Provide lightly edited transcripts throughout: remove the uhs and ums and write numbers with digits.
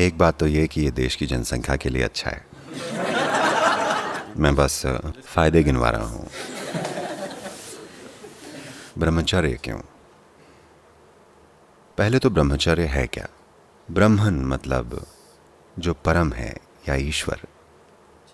एक बात तो ये कि ये देश की जनसंख्या के लिए अच्छा है। मैं बस फायदे गिनवा रहा हूँ। ब्रह्मचर्य क्यों? पहले तो ब्रह्मचर्य है क्या? ब्रह्मन मतलब जो परम है या ईश्वर,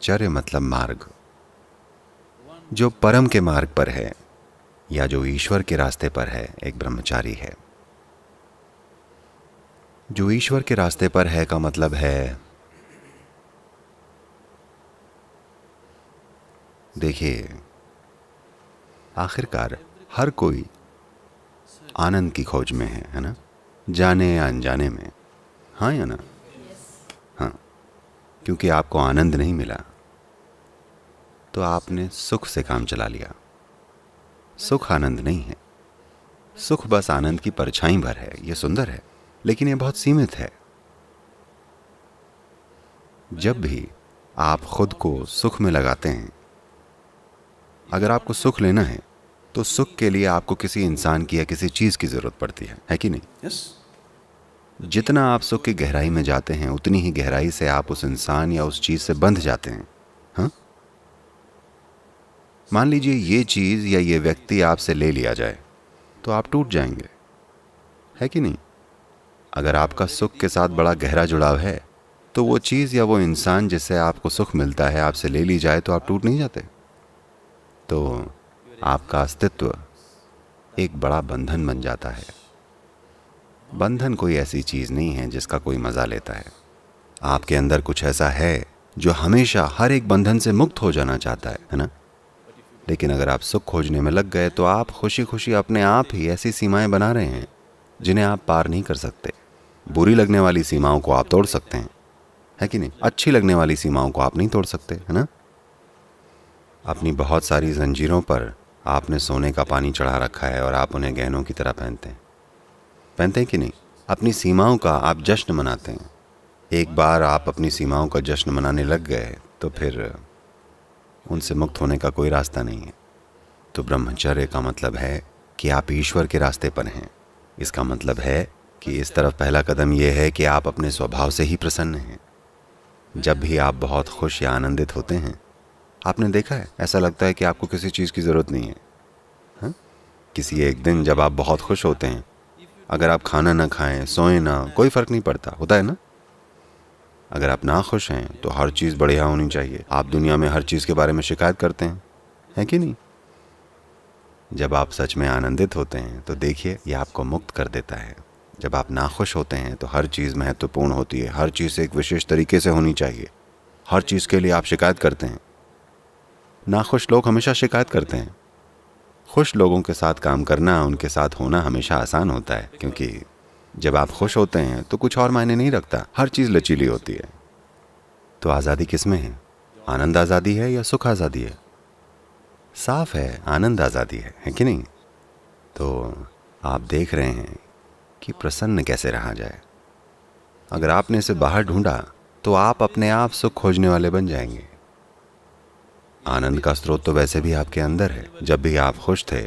चर्य मतलब मार्ग। जो परम के मार्ग पर है या जो ईश्वर के रास्ते पर है, एक ब्रह्मचारी है। जो ईश्वर के रास्ते पर है का मतलब है, देखिए, आखिरकार हर कोई आनंद की खोज में है ना? जाने या अनजाने में, हाँ या ना? हाँ, क्योंकि आपको आनंद नहीं मिला तो आपने सुख से काम चला लिया। सुख आनंद नहीं है। सुख बस आनंद की परछाई भर है। ये सुंदर है, लेकिन ये बहुत सीमित है। जब भी आप खुद को सुख में लगाते हैं, अगर आपको सुख लेना है तो सुख के लिए आपको किसी इंसान की या किसी चीज की जरूरत पड़ती है कि नहीं? Yes. जितना आप सुख की गहराई में जाते हैं, उतनी ही गहराई से आप उस इंसान या उस चीज से बंध जाते हैं। हाँ, मान लीजिए ये चीज या ये व्यक्ति आपसे ले लिया जाए तो आप टूट जाएंगे, है कि नहीं? अगर आपका सुख के साथ बड़ा गहरा जुड़ाव है तो वो चीज या वो इंसान जिससे आपको सुख मिलता है आपसे ले ली जाए तो आप टूट नहीं जाते। तो आपका अस्तित्व एक बड़ा बंधन बन जाता है। बंधन कोई ऐसी चीज नहीं है जिसका कोई मजा लेता है। आपके अंदर कुछ ऐसा है जो हमेशा हर एक बंधन से मुक्त हो जाना चाहता है ना? लेकिन अगर आप सुख खोजने में लग गए तो आप खुशी खुशी अपने आप ही ऐसी सीमाएं बना रहे हैं जिन्हें आप पार नहीं कर सकते। बुरी लगने वाली सीमाओं को आप तोड़ सकते हैं, है कि नहीं? अच्छी लगने वाली सीमाओं को आप नहीं तोड़ सकते, है ना? अपनी बहुत सारी जंजीरों पर आपने सोने का पानी चढ़ा रखा है और आप उन्हें गहनों की तरह पहनते हैं कि नहीं? अपनी सीमाओं का आप जश्न मनाते हैं। एक बार आप अपनी सीमाओं का जश्न मनाने लग गए तो फिर उनसे मुक्त होने का कोई रास्ता नहीं है। तो ब्रह्मचर्य का मतलब है कि आप ईश्वर के रास्ते पर हैं। इसका मतलब है कि इस तरफ पहला कदम यह है कि आप अपने स्वभाव से ही प्रसन्न हैं। जब भी आप बहुत खुश या आनंदित होते हैं, आपने देखा है, ऐसा लगता है कि आपको किसी चीज़ की ज़रूरत नहीं है। हाँ? किसी एक दिन जब आप बहुत खुश होते हैं, अगर आप खाना ना खाएं, सोएं ना, कोई फ़र्क नहीं पड़ता, होता है ना? अगर आप ना खुश हैं तो हर चीज़ बढ़िया होनी चाहिए। आप दुनिया में हर चीज़ के बारे में शिकायत करते हैं, है कि नहीं? जब आप सच में आनंदित होते हैं तो देखिए, ये आपको मुक्त कर देता है। जब आप नाखुश होते हैं तो हर चीज़ महत्वपूर्ण होती है। हर चीज़ एक विशेष तरीके से होनी चाहिए। हर चीज़ के लिए आप शिकायत करते हैं। नाखुश लोग हमेशा शिकायत करते हैं। खुश लोगों के साथ काम करना, उनके साथ होना हमेशा आसान होता है, क्योंकि जब आप खुश होते हैं तो कुछ और मायने नहीं रखता, हर चीज़ लचीली होती है। तो आज़ादी किस में है? आनंद आज़ादी है या सुख आज़ादी है? साफ है, आनंद आज़ादी है कि नहीं? तो आप देख रहे हैं कि प्रसन्न कैसे रहा जाए। अगर आपने इसे बाहर ढूंढा तो आप अपने आप सुख खोजने वाले बन जाएंगे। आनंद का स्रोत तो वैसे भी आपके अंदर है। जब भी आप खुश थे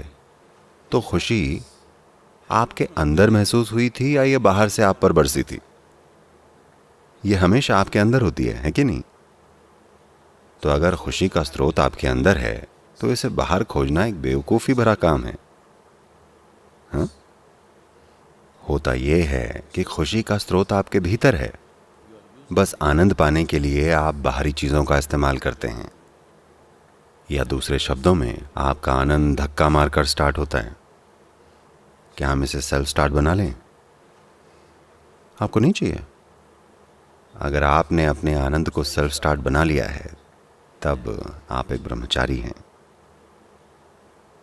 तो खुशी आपके अंदर महसूस हुई थी या ये बाहर से आप पर बरसी थी? ये हमेशा आपके अंदर होती है कि नहीं? तो अगर खुशी का स्रोत आपके अंदर है तो इसे बाहर खोजना एक बेवकूफ़ी भरा काम है। हाँ? होता यह है कि खुशी का स्रोत आपके भीतर है। बस आनंद पाने के लिए आप बाहरी चीज़ों का इस्तेमाल करते हैं, या दूसरे शब्दों में आपका आनंद धक्का मारकर स्टार्ट होता है। क्या हम इसे सेल्फ स्टार्ट बना लें? आपको नहीं चाहिए। अगर आपने अपने आनंद को सेल्फ स्टार्ट बना लिया है तब आप एक ब्रह्मचारी हैं।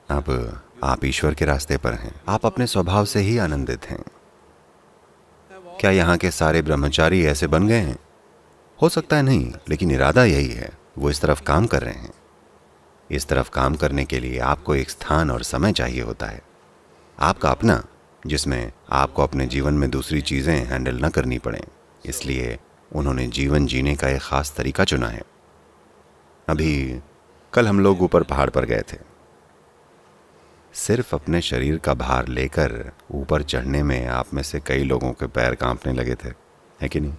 अब आप ईश्वर के रास्ते पर हैं। आप अपने स्वभाव से ही आनंदित हैं। क्या यहाँ के सारे ब्रह्मचारी ऐसे बन गए हैं? हो सकता है नहीं, लेकिन इरादा यही है। वो इस तरफ काम कर रहे हैं। इस तरफ काम करने के लिए आपको एक स्थान और समय चाहिए होता है, आपका अपना, जिसमें आपको अपने जीवन में दूसरी चीज़ें हैंडल न करनी पड़ें। इसलिए उन्होंने जीवन जीने का एक ख़ास तरीका चुना है। अभी कल हम लोग ऊपर पहाड़ पर गए थे। सिर्फ अपने शरीर का भार लेकर ऊपर चढ़ने में आप में से कई लोगों के पैर कांपने लगे थे, है कि नहीं?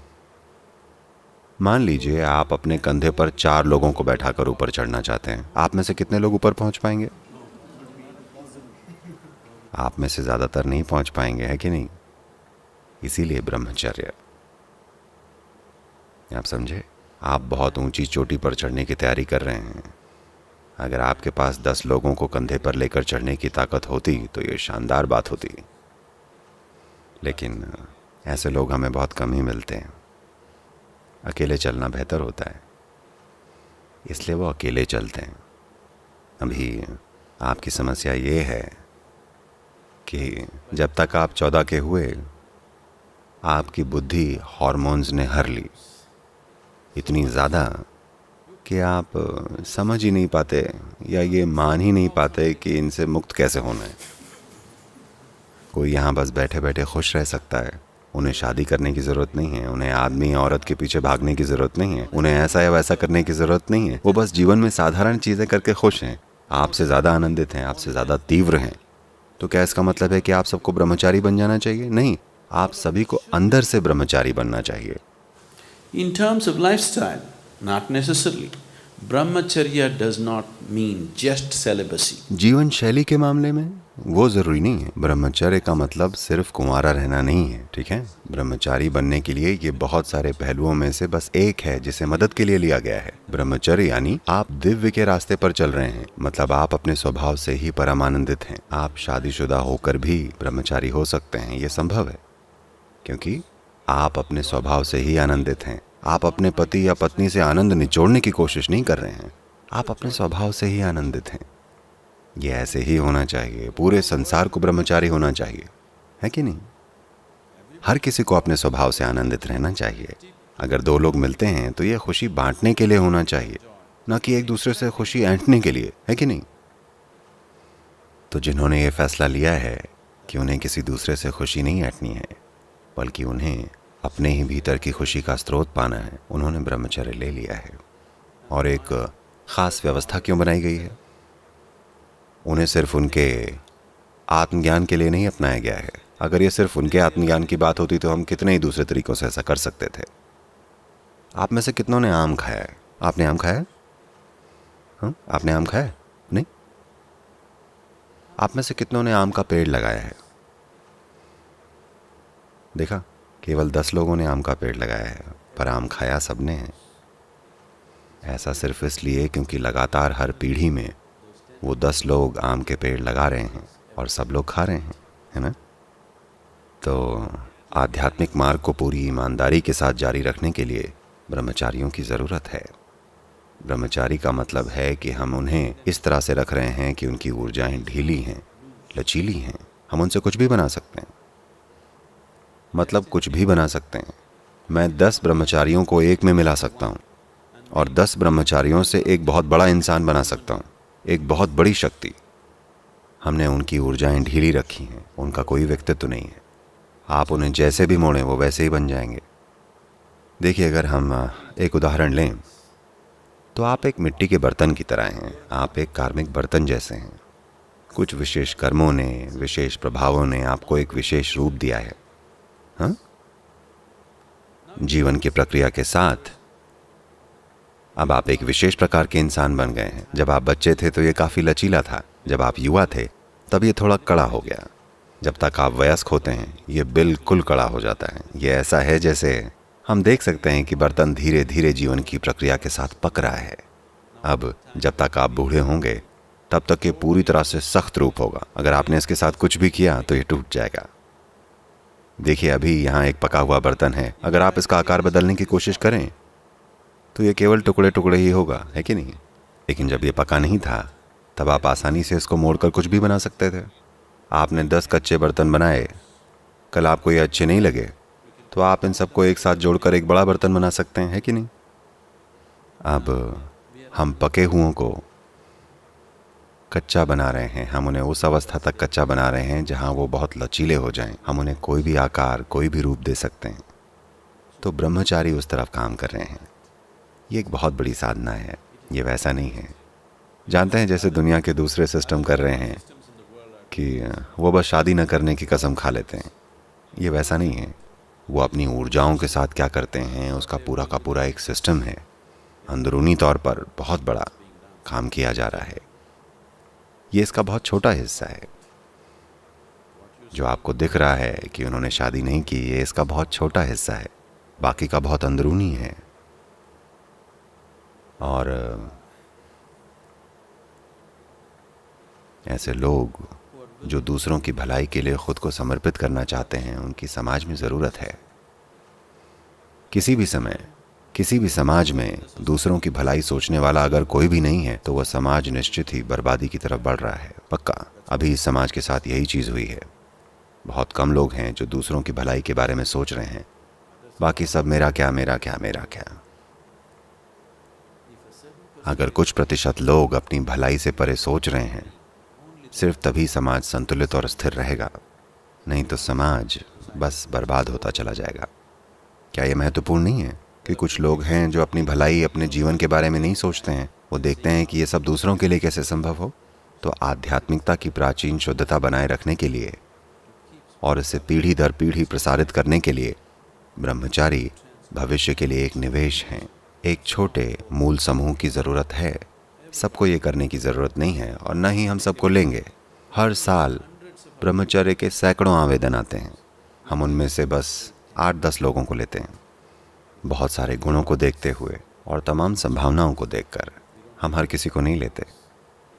मान लीजिए आप अपने कंधे पर 4 लोगों को बैठाकर ऊपर चढ़ना चाहते हैं। आप में से कितने लोग ऊपर पहुंच पाएंगे? आप में से ज्यादातर नहीं पहुंच पाएंगे, है कि नहीं? इसीलिए ब्रह्मचर्य। आप समझे? आप बहुत ऊंची चोटी पर चढ़ने की तैयारी कर रहे हैं। अगर आपके पास 10 लोगों को कंधे पर लेकर चढ़ने की ताकत होती तो ये शानदार बात होती, लेकिन ऐसे लोग हमें बहुत कम ही मिलते हैं। अकेले चलना बेहतर होता है, इसलिए वो अकेले चलते हैं। अभी आपकी समस्या ये है कि जब तक आप 14 के हुए, आपकी बुद्धि हार्मोन्स ने हर ली, इतनी ज़्यादा कि आप समझ ही नहीं पाते या ये मान ही नहीं पाते कि इनसे मुक्त कैसे होना है। कोई यहाँ बस बैठे बैठे खुश रह सकता है। उन्हें शादी करने की ज़रूरत नहीं है, उन्हें आदमी या औरत के पीछे भागने की ज़रूरत नहीं है, उन्हें ऐसा या वैसा करने की ज़रूरत नहीं है। वो बस जीवन में साधारण चीज़ें करके खुश हैं, आपसे ज़्यादा आनंदित हैं, आपसे ज़्यादा तीव्र हैं। तो क्या इसका मतलब है कि आप सबको ब्रह्मचारी बन जाना चाहिए? नहीं, आप सभी को अंदर से ब्रह्मचारी बनना चाहिए। In terms of lifestyle, not necessarily. Brahmacharya does not mean just celibacy. जीवन शैली के मामले में वो जरूरी नहीं है। ब्रह्मचर्य का मतलब सिर्फ कुंवारा रहना नहीं है, ठीक है? ब्रह्मचारी बनने के लिए ये बहुत सारे पहलुओं में से बस एक है जिसे मदद के लिए लिया गया है। ब्रह्मचर्य यानी आप दिव्य के रास्ते पर चल रहे हैं, मतलब आप अपने स्वभाव से ही परमानंदित हैं। आप शादीशुदा होकर भी ब्रह्मचारी हो सकते हैं, ये संभव है, क्योंकि आप अपने स्वभाव से ही आनंदित हैं। आप अपने पति या पत्नी से आनंद निचोड़ने की कोशिश नहीं कर रहे हैं, आप अपने स्वभाव से ही आनंदित हैं। ये ऐसे ही होना चाहिए। पूरे संसार को ब्रह्मचारी होना चाहिए, है कि नहीं? हर किसी को अपने स्वभाव से आनंदित रहना चाहिए। अगर 2 लोग मिलते हैं तो ये खुशी बांटने के लिए होना चाहिए, न कि एक दूसरे से खुशी ऐंठने के लिए, है कि नहीं? तो जिन्होंने ये फैसला लिया है कि उन्हें किसी दूसरे से खुशी नहीं ऐंठनी है, बल्कि उन्हें अपने ही भीतर की खुशी का स्रोत पाना है, उन्होंने ब्रह्मचर्य ले लिया है। और एक खास व्यवस्था क्यों बनाई गई है? उन्हें सिर्फ उनके आत्मज्ञान के लिए नहीं अपनाया गया है। अगर ये सिर्फ उनके आत्मज्ञान की बात होती तो हम कितने ही दूसरे तरीकों से ऐसा कर सकते थे। आप में से कितनों ने आम खाया है? आपने आम खाया? हाँ, आपने आम खाया? नहीं? आप में से कितनों ने आम का पेड़ लगाया है? देखा, केवल 10 लोगों ने आम का पेड़ लगाया है, पर आम खाया सबने है। ऐसा सिर्फ इसलिए क्योंकि लगातार हर पीढ़ी में वो 10 लोग आम के पेड़ लगा रहे हैं और सब लोग खा रहे हैं, है ना? तो आध्यात्मिक मार्ग को पूरी ईमानदारी के साथ जारी रखने के लिए ब्रह्मचारियों की ज़रूरत है। ब्रह्मचारी का मतलब है कि हम उन्हें इस तरह से रख रहे हैं कि उनकी ऊर्जाएं ढीली हैं, लचीली हैं। हम उनसे कुछ भी बना सकते हैं, मतलब कुछ भी बना सकते हैं। मैं 10 ब्रह्मचारियों को एक में मिला सकता हूँ और 10 ब्रह्मचारियों से एक बहुत बड़ा इंसान बना सकता हूँ, एक बहुत बड़ी शक्ति। हमने उनकी ऊर्जाएं ढीली रखी हैं, उनका कोई व्यक्तित्व नहीं है। आप उन्हें जैसे भी मोड़ें वो वैसे ही बन जाएंगे। देखिए, अगर हम एक उदाहरण लें तो आप एक मिट्टी के बर्तन की तरह हैं। आप एक कार्मिक बर्तन जैसे हैं। कुछ विशेष कर्मों ने, विशेष प्रभावों ने आपको एक विशेष रूप दिया है। हाँ? जीवन की प्रक्रिया के साथ अब आप एक विशेष प्रकार के इंसान बन गए हैं। जब आप बच्चे थे तो ये काफ़ी लचीला था, जब आप युवा थे तब ये थोड़ा कड़ा हो गया, जब तक आप वयस्क होते हैं ये बिल्कुल कड़ा हो जाता है। ये ऐसा है जैसे हम देख सकते हैं कि बर्तन धीरे धीरे जीवन की प्रक्रिया के साथ पक रहा है। अब जब तक आप बूढ़े होंगे तब तक ये पूरी तरह से सख्त रूप होगा। अगर आपने इसके साथ कुछ भी किया तो ये टूट जाएगा। देखिए, अभी यहाँ एक पका हुआ बर्तन है, अगर आप इसका आकार बदलने की कोशिश करें तो ये केवल टुकड़े टुकड़े ही होगा, है कि नहीं? लेकिन जब ये पका नहीं था तब आप आसानी से इसको मोड़कर कुछ भी बना सकते थे। आपने 10 कच्चे बर्तन बनाए, कल आपको ये अच्छे नहीं लगे तो आप इन सबको एक साथ जोड़कर एक बड़ा बर्तन बना सकते हैं, है कि नहीं? अब हम पके हुओं को कच्चा बना रहे हैं। हम उन्हें उस अवस्था तक कच्चा बना रहे हैं जहां वो बहुत लचीले हो जाएं। हम उन्हें कोई भी आकार, कोई भी रूप दे सकते हैं। तो ब्रह्मचारी उस तरफ काम कर रहे हैं। ये एक बहुत बड़ी साधना है, ये वैसा नहीं है। जानते हैं, जैसे दुनिया के दूसरे सिस्टम कर रहे हैं कि वो बस शादी न करने की कसम खा लेते हैं। ये वैसा नहीं है। वो अपनी ऊर्जाओं के साथ क्या करते हैं उसका पूरा का पूरा एक सिस्टम है। अंदरूनी तौर पर बहुत बड़ा काम किया जा रहा है। ये इसका बहुत छोटा हिस्सा है। जो आपको दिख रहा है कि उन्होंने शादी नहीं की, ये इसका बहुत छोटा हिस्सा है, बाकी का बहुत अंदरूनी है। और ऐसे लोग जो दूसरों की भलाई के लिए खुद को समर्पित करना चाहते हैं, उनकी समाज में ज़रूरत है। किसी भी समय, किसी भी समाज में दूसरों की भलाई सोचने वाला अगर कोई भी नहीं है तो वह समाज निश्चित ही बर्बादी की तरफ बढ़ रहा है, पक्का। अभी इस समाज के साथ यही चीज़ हुई है। बहुत कम लोग हैं जो दूसरों की भलाई के बारे में सोच रहे हैं, बाकी सब मेरा क्या मेरा क्या मेरा क्या। अगर कुछ प्रतिशत लोग अपनी भलाई से परे सोच रहे हैं, सिर्फ तभी समाज संतुलित और स्थिर रहेगा, नहीं तो समाज बस बर्बाद होता चला जाएगा। क्या यह महत्वपूर्ण नहीं है कि कुछ लोग हैं जो अपनी भलाई, अपने जीवन के बारे में नहीं सोचते हैं? वो देखते हैं कि ये सब दूसरों के लिए कैसे संभव हो। तो आध्यात्मिकता की प्राचीन शुद्धता बनाए रखने के लिए और इसे पीढ़ी दर पीढ़ी प्रसारित करने के लिए ब्रह्मचारी भविष्य के लिए एक निवेश हैं। एक छोटे मूल समूह की ज़रूरत है। सबको ये करने की ज़रूरत नहीं है और न ही हम सबको लेंगे। हर साल ब्रह्मचर्य के सैकड़ों आवेदन आते हैं। हम उनमें से बस 8-10 लोगों को लेते हैं। बहुत सारे गुणों को देखते हुए और तमाम संभावनाओं को देखकर हम हर किसी को नहीं लेते,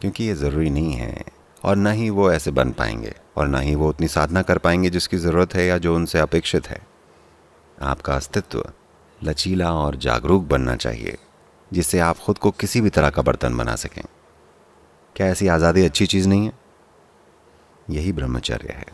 क्योंकि ये ज़रूरी नहीं है और न ही वो ऐसे बन पाएंगे और न ही वो उतनी साधना कर पाएंगे जिसकी ज़रूरत है या जो उनसे अपेक्षित है। आपका अस्तित्व लचीला और जागरूक बनना चाहिए, जिससे आप खुद को किसी भी तरह का बर्तन बना सकें। क्या ऐसी आज़ादी अच्छी चीज़ नहीं है? यही ब्रह्मचर्य है।